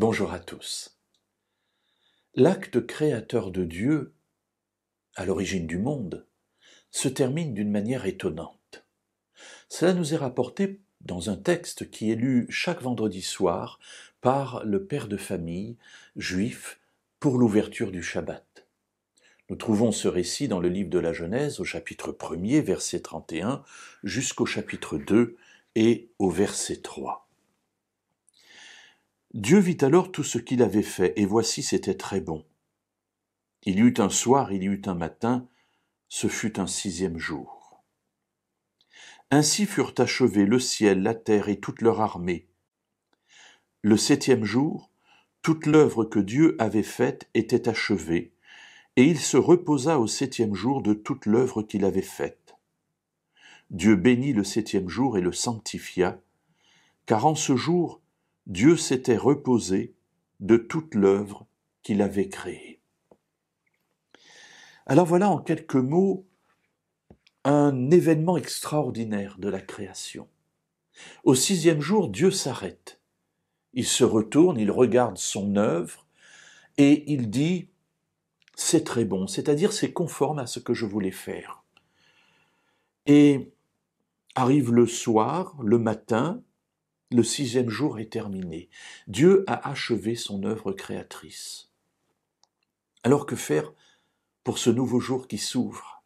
Bonjour à tous. L'acte créateur de Dieu, à l'origine du monde, se termine d'une manière étonnante. Cela nous est rapporté dans un texte qui est lu chaque vendredi soir par le père de famille juif pour l'ouverture du Shabbat. Nous trouvons ce récit dans le livre de la Genèse au chapitre 1er, verset 31, jusqu'au chapitre 2 et au verset 3. Dieu vit alors tout ce qu'il avait fait, et voici c'était très bon. Il y eut un soir, il y eut un matin, ce fut un 6e jour. Ainsi furent achevés le ciel, la terre et toute leur armée. Le 7e jour, toute l'œuvre que Dieu avait faite était achevée, et il se reposa au 7e jour de toute l'œuvre qu'il avait faite. Dieu bénit le 7e jour et le sanctifia, car en ce jour, Dieu s'était reposé de toute l'œuvre qu'il avait créée. Alors voilà en quelques mots un événement extraordinaire de la création. Au 6e jour, Dieu s'arrête. Il se retourne, il regarde son œuvre et il dit « c'est très bon », c'est-à-dire c'est conforme à ce que je voulais faire. Et arrive le soir, le matin, le 6e jour est terminé. Dieu a achevé son œuvre créatrice. Alors que faire pour ce nouveau jour qui s'ouvre ?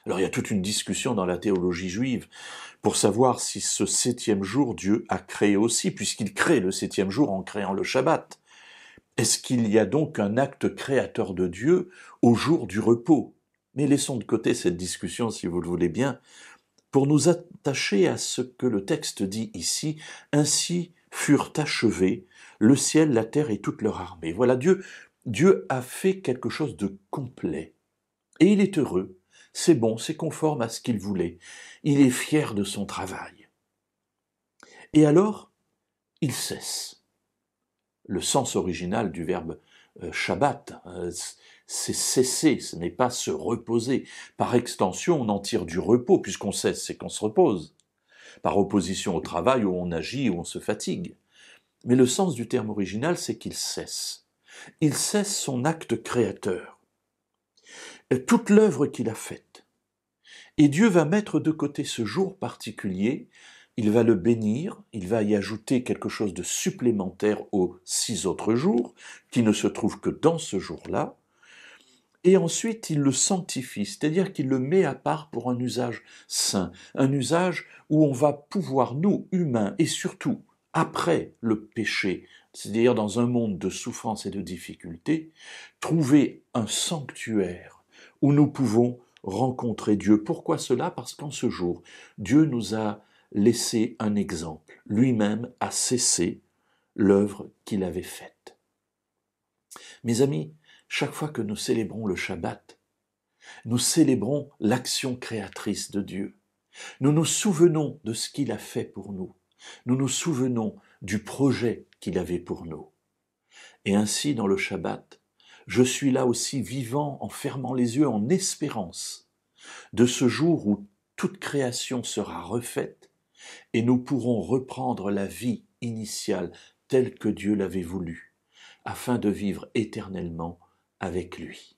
Alors il y a toute une discussion dans la théologie juive pour savoir si ce 7e jour Dieu a créé aussi, puisqu'il crée le 7e jour en créant le Shabbat. Est-ce qu'il y a donc un acte créateur de Dieu au jour du repos ? Mais laissons de côté cette discussion, si vous le voulez bien, pour nous attacher à ce que le texte dit ici. Ainsi furent achevés le ciel, la terre et toute leur armée. Voilà, Dieu a fait quelque chose de complet. Et il est heureux. C'est bon, c'est conforme à ce qu'il voulait. Il est fier de son travail. Et alors, il cesse. Le sens original du verbe Shabbat, c'est cesser, ce n'est pas se reposer. Par extension, on en tire du repos, puisqu'on cesse, c'est qu'on se repose. Par opposition au travail où on agit, où on se fatigue. Mais le sens du terme original, c'est qu'il cesse. Il cesse son acte créateur. Toute l'œuvre qu'il a faite. Et Dieu va mettre de côté ce jour particulier, il va le bénir, il va y ajouter quelque chose de supplémentaire aux 6 autres jours, qui ne se trouvent que dans ce jour-là, et ensuite il le sanctifie, c'est-à-dire qu'il le met à part pour un usage saint, un usage où on va pouvoir, nous, humains, et surtout après le péché, c'est-à-dire dans un monde de souffrance et de difficultés, trouver un sanctuaire où nous pouvons rencontrer Dieu. Pourquoi cela ? Parce qu'en ce jour, Dieu nous a laissé un exemple. Lui-même a cessé l'œuvre qu'il avait faite. Mes amis, chaque fois que nous célébrons le Shabbat, nous célébrons l'action créatrice de Dieu. Nous nous souvenons de ce qu'il a fait pour nous. Nous nous souvenons du projet qu'il avait pour nous. Et ainsi, dans le Shabbat, je suis là aussi vivant en fermant les yeux en espérance de ce jour où toute création sera refaite et nous pourrons reprendre la vie initiale telle que Dieu l'avait voulu, afin de vivre éternellement avec lui.